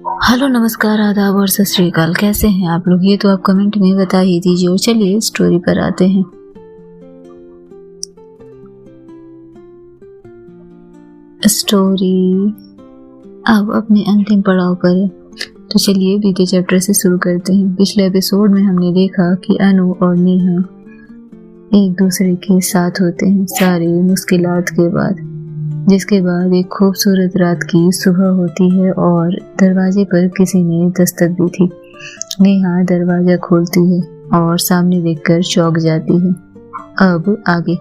Hello, नमस्कार, आदाब और सत श्री अकाल। कैसे हैं आप लोग? ये तो आप कमेंट में बता ही दीजिए। और चलिए स्टोरी पर आते हैं। स्टोरी अब अपने अंतिम पड़ाव पर है, तो चलिए बीते चैप्टर से शुरू करते हैं। पिछले एपिसोड में हमने देखा कि अनु और नेहा एक दूसरे के साथ होते हैं सारी मुश्किलात के बाद, जिसके बाद एक खूबसूरत रात की सुबह होती है और दरवाजे पर किसी ने दस्तक दी थी। नेहा दरवाजा खोलती है और सामने देखकर चौंक जाती है। अब आगे।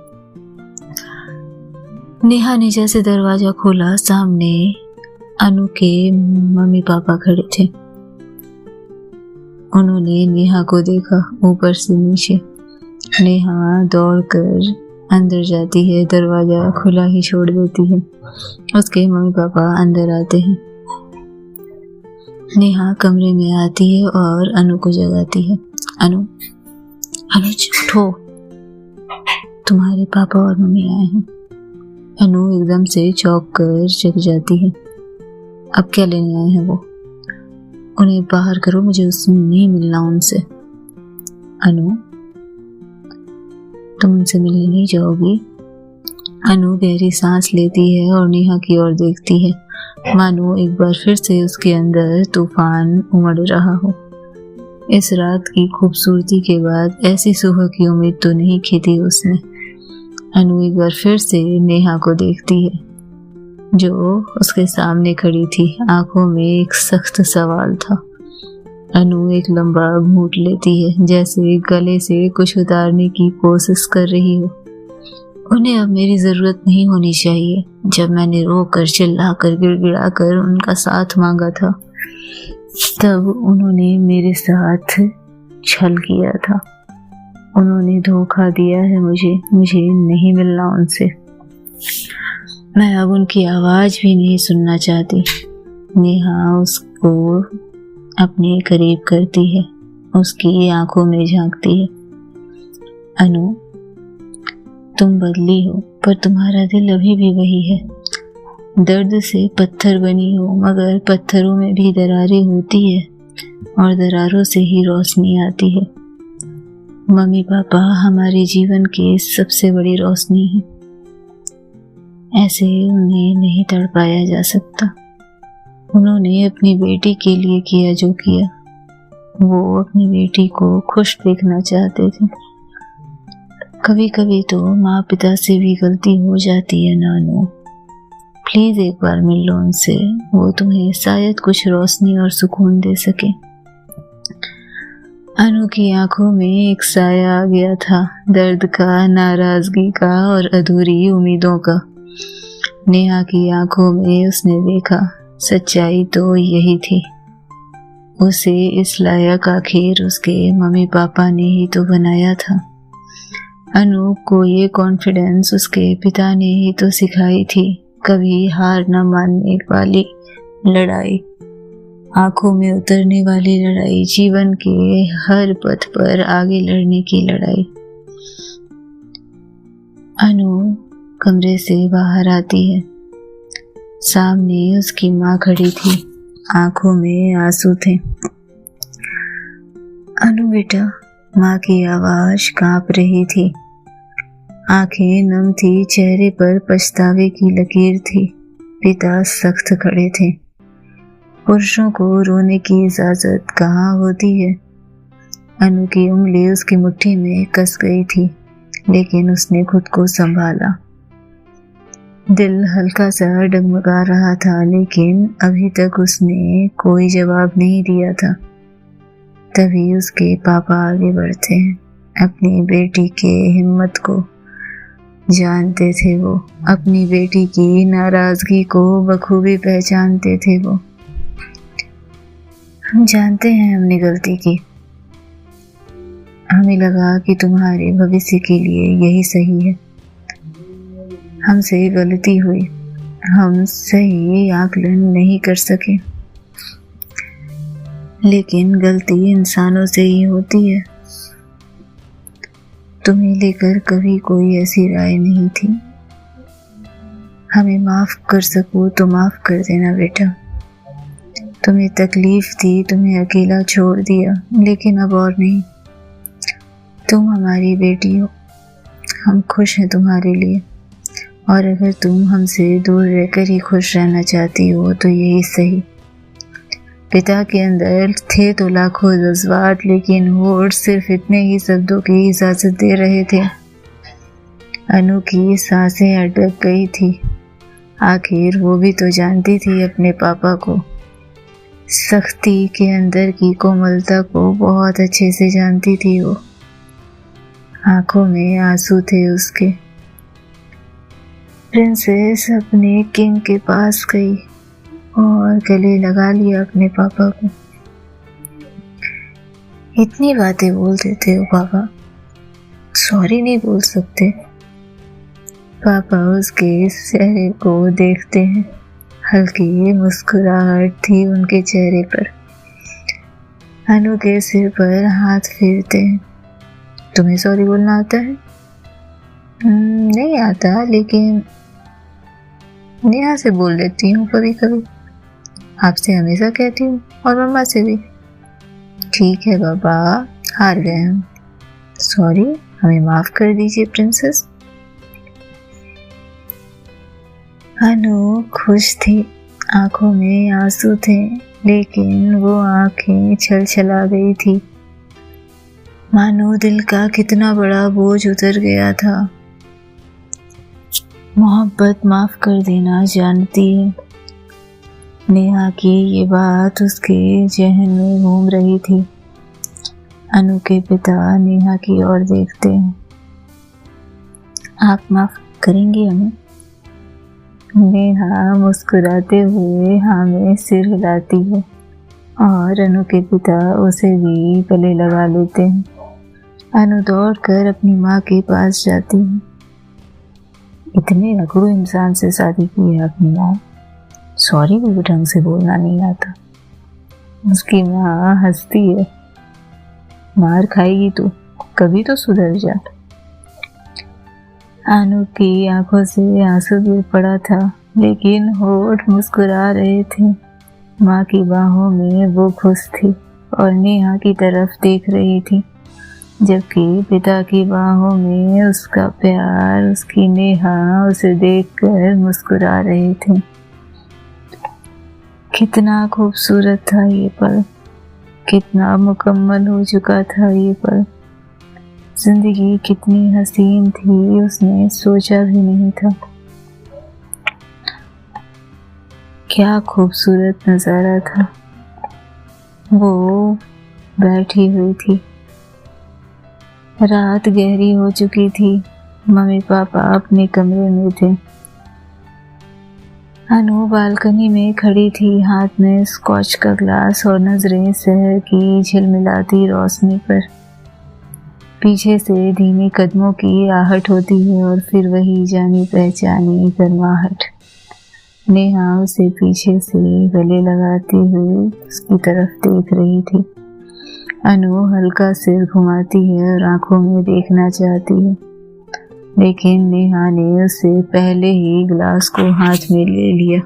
नेहा ने जैसे दरवाजा खोला, सामने अनु के मम्मी पापा खड़े थे। उन्होंने नेहा को देखा ऊपर से नीचे। नेहा दौड़कर अंदर जाती है, दरवाजा खुला ही छोड़ देती है। उसके मम्मी पापा अंदर आते हैं। नेहा कमरे में आती है और अनु को जगाती है। अनु उठो, तुम्हारे पापा और मम्मी आए हैं। अनु एकदम से चौंक कर जग जाती है। अब क्या लेने आए हैं वो? उन्हें बाहर करो, मुझे उससे नहीं मिलना उनसे। अनु, तुम उनसे मिलने नहीं जाओगी? अनु गहरी सांस लेती है और नेहा की ओर देखती है, मानो एक बार फिर से उसके अंदर तूफान उमड़ रहा हो। इस रात की खूबसूरती के बाद ऐसी सुबह की उम्मीद तो नहीं की थी उसने। अनु एक बार फिर से नेहा को देखती है, जो उसके सामने खड़ी थी। आंखों में एक सख्त सवाल था। अनु एक लंबा घूंट लेती है, जैसे गले से कुछ उतारने की कोशिश कर रही हो। उन्हें अब मेरी जरूरत नहीं होनी चाहिए। जब मैंने रोकर, चिल्लाकर, गिड़गिड़ाकर उनका साथ मांगा था, तब उन्होंने मेरे साथ छल किया था। उन्होंने धोखा दिया है मुझे नहीं मिलना उनसे। मैं अब उनकी आवाज भी नहीं सुनना चाहती। नेहा उसको अपने करीब करती है, उसकी आंखों में झांकती है। अनु, तुम बदली हो, पर तुम्हारा दिल अभी भी वही है। दर्द से पत्थर बनी हो, मगर पत्थरों में भी दरारें होती है और दरारों से ही रोशनी आती है। मम्मी पापा हमारे जीवन की सबसे बड़ी रोशनी है। ऐसे उन्हें नहीं तड़पाया जा सकता। उन्होंने अपनी बेटी के लिए किया जो किया, वो अपनी बेटी को खुश देखना चाहते थे। कभी कभी तो माँ पिता से भी गलती हो जाती है नानू। प्लीज एक बार मिल लो उनसे, वो तुम्हें शायद कुछ रोशनी और सुकून दे सके। अनु की आंखों में एक साया आ गया था, दर्द का, नाराजगी का और अधूरी उम्मीदों का। नेहा की आंखों में उसने देखा, सच्चाई तो यही थी। उसे इस लायक आखिर उसके मम्मी पापा ने ही तो बनाया था। अनु को ये कॉन्फिडेंस उसके पिता ने ही तो सिखाई थी। कभी हार न मानने वाली लड़ाई, आंखों में उतरने वाली लड़ाई, जीवन के हर पथ पर आगे लड़ने की लड़ाई। अनु कमरे से बाहर आती है। सामने उसकी माँ खड़ी थी, आंखों में आंसू थे। अनु बेटा, माँ की आवाज कांप रही थी। आंखें नम थी, चेहरे पर पछतावे की लकीर थी। पिता सख्त खड़े थे। पुरुषों को रोने की इजाजत कहाँ होती है? अनु की उंगली उसकी मुट्ठी में कस गई थी, लेकिन उसने खुद को संभाला। दिल हल्का सा डगमगा रहा था, लेकिन अभी तक उसने कोई जवाब नहीं दिया था। तभी उसके पापा आगे बढ़ते हैं। अपनी बेटी के हिम्मत को जानते थे वो, अपनी बेटी की नाराजगी को बखूबी पहचानते थे वो। हम जानते हैं हमने गलती की। हमें लगा कि तुम्हारे भविष्य के लिए यही सही है। हमसे गलती हुई, हम सही आकलन नहीं कर सके। लेकिन गलती इंसानों से ही होती है। तुम्हें लेकर कभी कोई ऐसी राय नहीं थी। हमें माफ कर सको तो माफ कर देना बेटा। तुम्हें तकलीफ दी, तुम्हें अकेला छोड़ दिया, लेकिन अब और नहीं। तुम हमारी बेटी हो, हम खुश हैं तुम्हारे लिए, और अगर तुम हमसे दूर रहकर ही खुश रहना चाहती हो तो यही सही। पिता के अंदर थे तो लाखों जज्बात, लेकिन होठ सिर्फ इतने ही शब्दों की इजाजत दे रहे थे। अनु की सांसें अटक गई थी। आखिर वो भी तो जानती थी अपने पापा को, सख्ती के अंदर की कोमलता को बहुत अच्छे से जानती थी वो। आंखों में आंसू थे उसके। प्रिंसेस अपने किंग के पास गई और गले लगा लिया अपने पापा को। इतनी बातें बोल देते हो पापा, सॉरी नहीं बोल सकते? पापा उसके चेहरे को देखते हैं। हल्की मुस्कुराहट थी उनके चेहरे पर। अनु के सिर पर हाथ फेरते हैं। तुम्हें सॉरी बोलना आता है? नहीं आता, लेकिन नेहा से बोल लेती हूँ कभी कभी। आपसे हमेशा कहती हूँ और मम्मा से भी। ठीक है बाबा, हार गए हम। सॉरी, हमें माफ कर दीजिए प्रिंसेस। अनु खुश थी, आंखों में आंसू थे, लेकिन वो आंखें छलछला गई थी। मानो दिल का कितना बड़ा बोझ उतर गया था। मोहब्बत माफ कर देना जानती है। नेहा की ये बात उसके जहन में घूम रही थी। अनु के पिता नेहा की ओर देखते हैं। आप माफ करेंगी हमें? नेहा मुस्कुराते हुए हाँ में सिर हिलाती है और अनु के पिता उसे भी गले लगा लेते हैं। अनु दौड़कर अपनी माँ के पास जाती है। इतने अकड़ू इंसान से शादी की है अपनी माँ, सॉरी भी ढंग से बोलना नहीं आता। उसकी माँ हंसती है। मार खाएगी तो कभी तो सुधर जा। अनु की आंखों से आंसू गिर पड़ा था, लेकिन होठ मुस्कुरा रहे थे। माँ की बाहों में वो खुश थी और नेहा की तरफ देख रही थी, जबकि पिता की बाहों में उसका प्यार, उसकी नेहा उसे देखकर मुस्कुरा रहे थे। कितना खूबसूरत था ये पल, कितना मुकम्मल हो चुका था ये पल। जिंदगी कितनी हसीन थी, उसने सोचा भी नहीं था। क्या खूबसूरत नजारा था। वो बैठी हुई थी। रात गहरी हो चुकी थी। मम्मी पापा अपने कमरे में थे। अनु बालकनी में खड़ी थी, हाथ में स्कॉच का ग्लास और नजरें शहर की झिलमिलाती रोशनी पर। पीछे से धीमे कदमों की आहट होती है और फिर वही जानी पहचानी गर्माहट। नेहा उसे पीछे से गले लगाती हुई उसकी तरफ देख रही थी। अनु हल्का सिर घुमाती है और आंखों में देखना चाहती है, लेकिन नेहा ने उससे पहले ही ग्लास को हाथ में ले लिया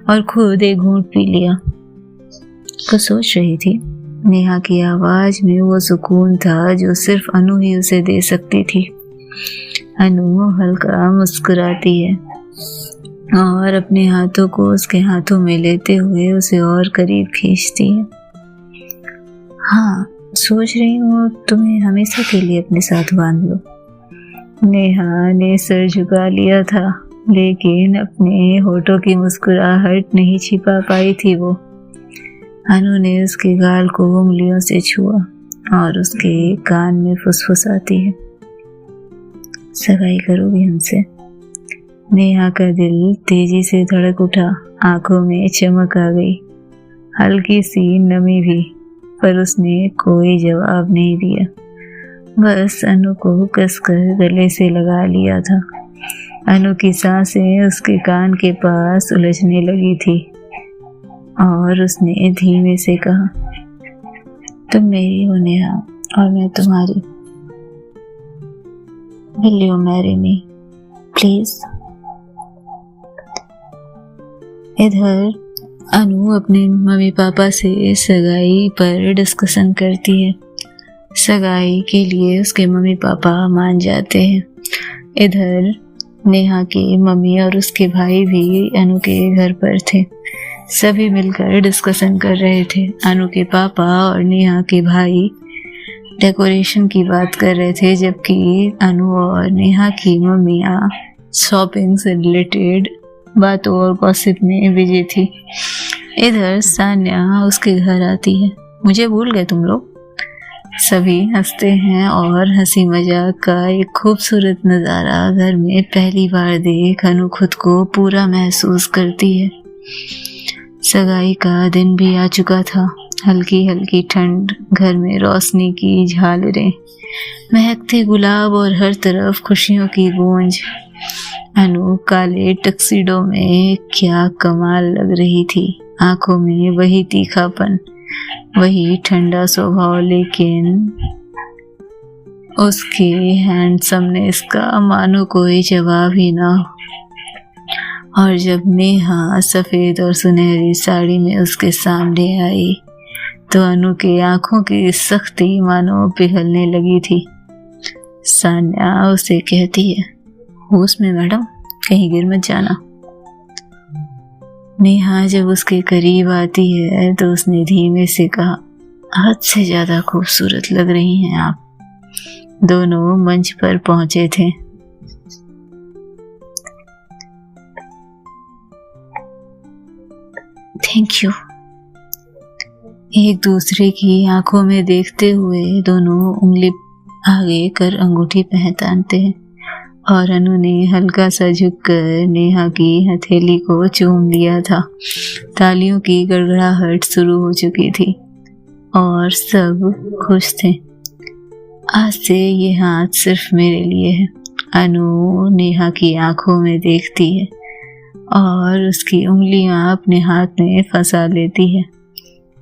और खुद एक घूंट पी लिया। वो सोच रही थी। नेहा की आवाज में वो सुकून था जो सिर्फ अनु ही उसे दे सकती थी। अनु हल्का मुस्कुराती है और अपने हाथों को उसके हाथों में लेते हुए उसे और करीब खींचती है। हाँ, सोच रही हूँ तुम्हें हमेशा के लिए अपने साथ बांध लो। नेहा ने सर झुका लिया था, लेकिन अपने होठों की मुस्कुराहट नहीं छिपा पाई थी वो। अनु ने उसके गाल को उंगलियों से छुआ और उसके कान में फुसफुसाती है। सगाई करोगी हमसे? नेहा का दिल तेजी से धड़क उठा, आंखों में चमक आ गई, हल्की सी नमी भी, पर उसने कोई जवाब नहीं दिया। बस अनु को कसकर गले से लगा लिया था। अनु की सांसें उसके कान के पास उलझने लगी थी और उसने धीमे से कहा, तुम मेरी हो नेहा और मैं तुम्हारी। Will you marry me, please? इधर अनु अपने मम्मी पापा से सगाई पर डिस्कशन करती है। सगाई के लिए उसके मम्मी पापा मान जाते हैं। इधर नेहा की मम्मी और उसके भाई भी अनु के घर पर थे। सभी मिलकर डिस्कशन कर रहे थे। अनु के पापा और नेहा के भाई डेकोरेशन की बात कर रहे थे, जबकि अनु और नेहा की मम्मियाँ शॉपिंग से रिलेटेड बातों और गॉसिप में बिजी थी। इधर सान्या उसके घर आती है। मुझे भूल गए तुम लोग। सभी हंसते हैं और हंसी मजाक का एक खूबसूरत नज़ारा घर में पहली बार देख अनु खुद को पूरा महसूस करती है। सगाई का दिन भी आ चुका था। हल्की हल्की ठंड, घर में रोशनी की झालरें, महकते गुलाब और हर तरफ खुशियों की गूंज। अनु काले टक्सीडो में क्या कमाल लग रही थी। आंखों में वही तीखापन, वही ठंडा स्वभाव, लेकिन उसके हैंडसमनेस का मानो कोई जवाब ही ना हो। और जब नेहा सफेद और सुनहरी साड़ी में उसके सामने आई तो अनु के आंखों की सख्ती मानो पिघलने लगी थी। सान्या उसे कहती है, होश में मैडम, कहीं गिर मत जाना। नेहा जब उसके करीब आती है तो उसने धीमे से कहा, हद से ज्यादा खूबसूरत लग रही हैं आप। दोनों मंच पर पहुंचे थे। Thank you. एक दूसरे की आंखों में देखते हुए दोनों उंगली आगे कर अंगूठी पहचानते हैं और अनु ने हल्का सा झुककर नेहा की हथेली को चूम लिया था। तालियों की गड़गड़ाहट शुरू हो चुकी थी और सब खुश थे। आज से ये हाथ सिर्फ मेरे लिए है। अनु नेहा की आंखों में देखती है और उसकी उंगलियां अपने हाथ में फंसा लेती है।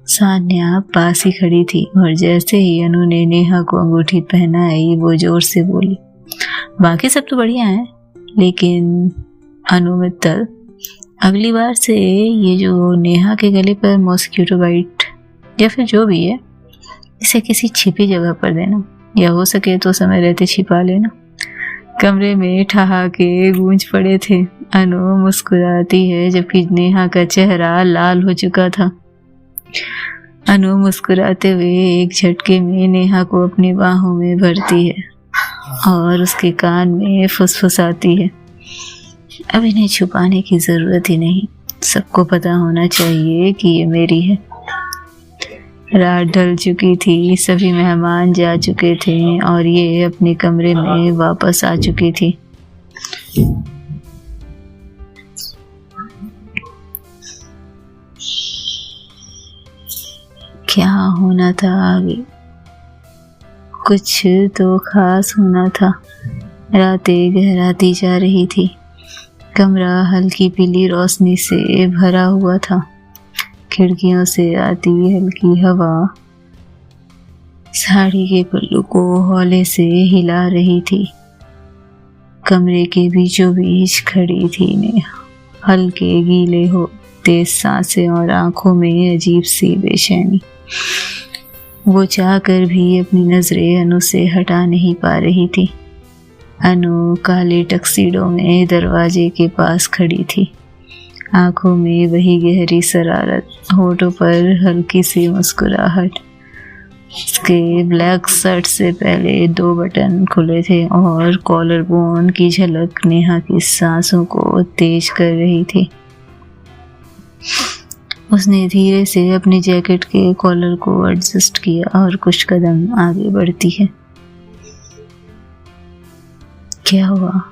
सान्या पास ही खड़ी थी और जैसे ही अनु ने नेहा को अंगूठी पहनाई वो जोर से बोली, बाकी सब तो बढ़िया है, लेकिन अनु मित्तल, अगली बार से ये जो नेहा के गले पर मॉस्किटो बाइट या फिर जो भी है, इसे किसी छिपी जगह पर देना, या हो सके तो समय रहते छिपा लेना। कमरे में ठहाके गूंज पड़े थे। अनु मुस्कुराती है जबकि नेहा का चेहरा लाल हो चुका था। अनु मुस्कुराते हुए एक झटके में नेहा को अपनी बाहों में भरती है और उसके कान में फुसफुसाती है, अब इन्हें छुपाने की जरूरत ही नहीं, सबको पता होना चाहिए कि ये मेरी है। रात ढल चुकी थी, सभी मेहमान जा चुके थे और ये अपने कमरे में वापस आ चुकी थी। क्या होना था आगे? कुछ तो खास होना था। रातें गहराती जा रही थी। कमरा हल्की पीली रोशनी से भरा हुआ था। खिड़कियों से आती हल्की हवा साड़ी के पल्लू को हौले से हिला रही थी। कमरे के बीचों बीच खड़ी थी नेहा, हल्के गीले हो, तेज सांसें और आंखों में अजीब सी बेचैनी। वो चाहकर भी अपनी नजरें अनु से हटा नहीं पा रही थी। अनु काले टक्सीडो में दरवाजे के पास खड़ी थी, आंखों में वही गहरी शरारत, होठों पर हल्की सी मुस्कुराहट। उसके ब्लैक शर्ट से पहले 2 बटन खुले थे और कॉलर बोन की झलक नेहा की सांसों को तेज कर रही थी। उसने धीरे से अपने जैकेट के कॉलर को एडजस्ट किया और कुछ कदम आगे बढ़ती है। क्या हुआ?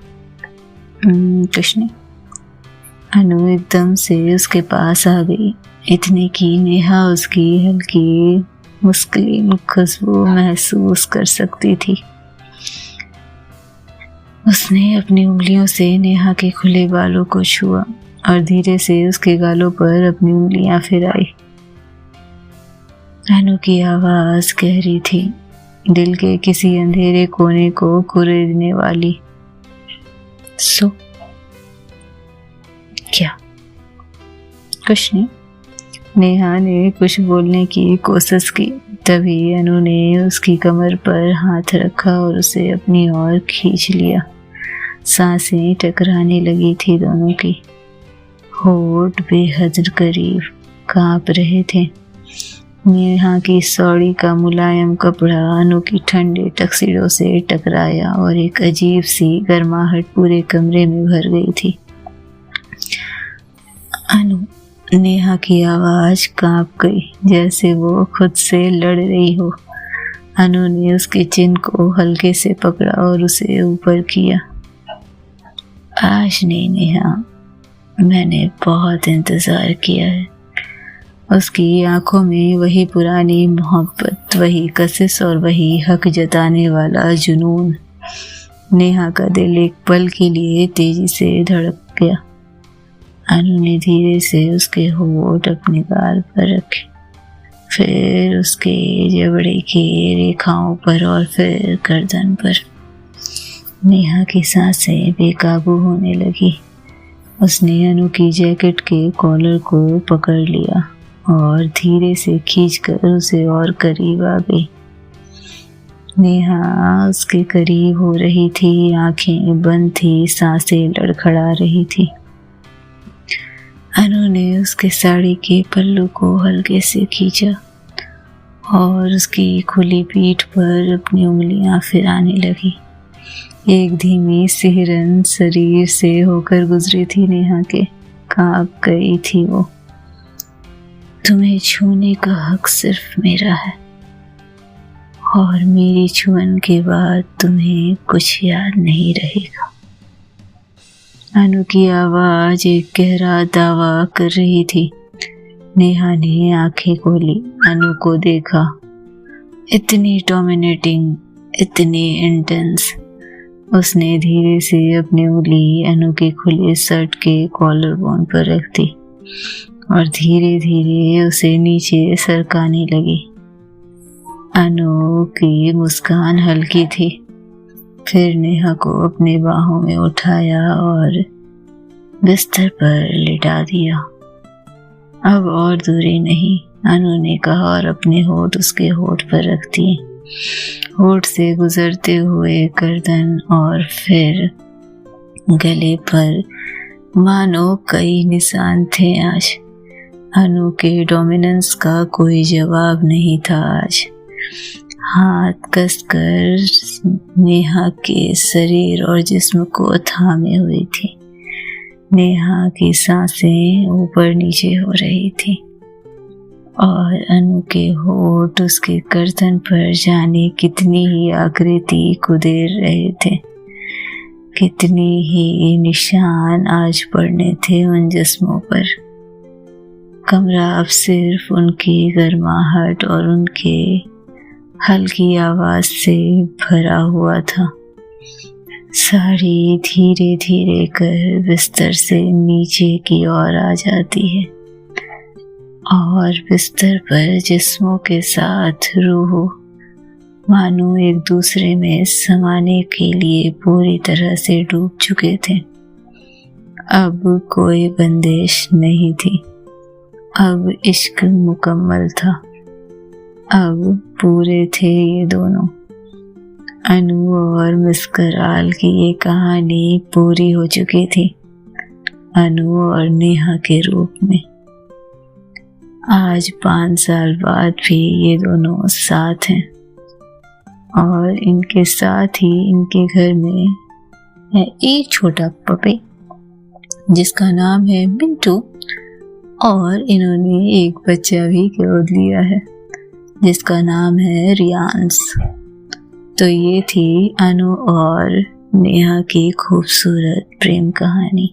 कुछ नहीं। अनु एकदम से उसके पास आ गई, इतने की नेहा उसकी हल्की मुस्लिम खुशबू महसूस कर सकती थी। उसने अपनी उंगलियों से नेहा के खुले बालों को छुआ और धीरे से उसके गालों पर अपनी उंगलियां फिराई। अनु की आवाज गहरी थी, दिल के किसी अंधेरे कोने को कुरेदने वाली। सो क्या? कुछ नहीं, नेहा ने कुछ बोलने की कोशिश की, तभी अनु ने उसकी कमर पर हाथ रखा और उसे अपनी ओर खींच लिया। सांसें टकराने लगी थी दोनों की, होठ बेहद करीब कांप रहे थे। नेहा की साड़ी का मुलायम कपड़ा अनु की ठंडे टक्सीडो से टकराया और एक अजीब सी गर्माहट पूरे कमरे में भर गई थी। अनु, नेहा की आवाज कांप गई, जैसे वो खुद से लड़ रही हो। अनु ने उसके चिन को हल्के से पकड़ा और उसे ऊपर किया। आज नहीं नेहा, मैंने बहुत इंतजार किया है। उसकी आंखों में वही पुरानी मोहब्बत, वही कशिश और वही हक जताने वाला जुनून। नेहा का दिल एक पल के लिए तेजी से धड़क गया। अनु ने धीरे से उसके होंठ अपने गाल पर रखे, फिर उसके जबड़े की रेखाओं पर और फिर गर्दन पर। नेहा की सांसें बेकाबू होने लगी। उसने अनु की जैकेट के कॉलर को पकड़ लिया और धीरे से खींचकर उसे और करीब आ गई। नेहा उसके करीब हो रही थी, आंखें बंद थी, सांसें लड़खड़ा रही थी। अनु ने उसके साड़ी के पल्लू को हल्के से खींचा और उसकी खुली पीठ पर अपनी उंगलियां फिराने लगी। एक धीमी सिहरन शरीर से होकर गुजरी थी नेहा के, कांप गई थी वो। तुम्हें छूने का हक सिर्फ मेरा है और मेरी छुअन के बाद तुम्हें कुछ याद नहीं रहेगा। अनु की आवाज एक गहरा दावा कर रही थी। नेहा ने आंखें खोली, अनु को देखा। इतनी डोमिनेटिंग, इतनी इंटेंस। उसने धीरे से अपनी उंगली अनु के खुले शर्ट के कॉलर बोन पर रख दी और धीरे धीरे उसे नीचे सरकाने लगी। अनु की मुस्कान हल्की थी। फिर नेहा को अपनी बाहों में उठाया और बिस्तर पर लिटा दिया। अब और दूरी नहीं, अनु ने कहा और अपने होठ उसके होठ पर रख दिए, होठ से गुजरते हुए गर्दन और फिर गले पर। मानो कई निशान थे आज। अनु के डोमिनेंस का कोई जवाब नहीं था आज। हाथ कसकर नेहा के शरीर और जिस्म को थामे हुई थी। नेहा की सांसें ऊपर नीचे हो रही थी और अनु के होठ उसके गर्दन पर जाने कितनी ही आकृति कुदेर रहे थे, कितनी ही निशान आज पड़ने थे उन जिस्मों पर। कमरा अब सिर्फ उनकी गर्माहट और उनके हल्की आवाज से भरा हुआ था। साड़ी धीरे धीरे कर बिस्तर से नीचे की ओर आ जाती है और बिस्तर पर जिस्मों के साथ रूह मानो एक दूसरे में समाने के लिए पूरी तरह से डूब चुके थे। अब कोई बंदिश नहीं थी, अब इश्क मुकम्मल था। अब पूरे थे ये दोनों। अनु और मिस कराल की ये कहानी पूरी हो चुकी थी, अनु और नेहा के रूप में। आज 5 साल बाद भी ये दोनों साथ हैं और इनके साथ ही इनके घर में है एक छोटा पपी जिसका नाम है मिंटू और इन्होंने एक बच्चा भी गोद लिया है जिसका नाम है रियांस। तो ये थी अनु और नेहा की खूबसूरत प्रेम कहानी,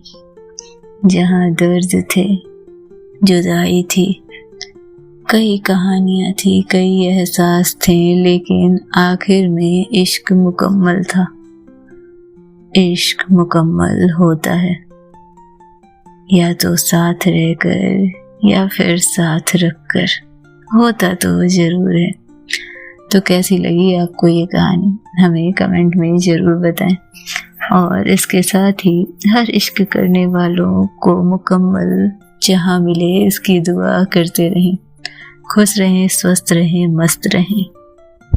जहाँ दर्द थे, जुदाई थी, कई कहानियां थी, कई एहसास थे, लेकिन आखिर में इश्क मुकम्मल था। इश्क मुकम्मल होता है या तो साथ रहकर या फिर साथ रखकर, होता तो जरूर है। तो कैसी लगी आपको ये कहानी, हमें कमेंट में ज़रूर बताएं। और इसके साथ ही हर इश्क करने वालों को मुकम्मल जहाँ मिले इसकी दुआ करते रहें। खुश रहें, स्वस्थ रहें, मस्त रहें।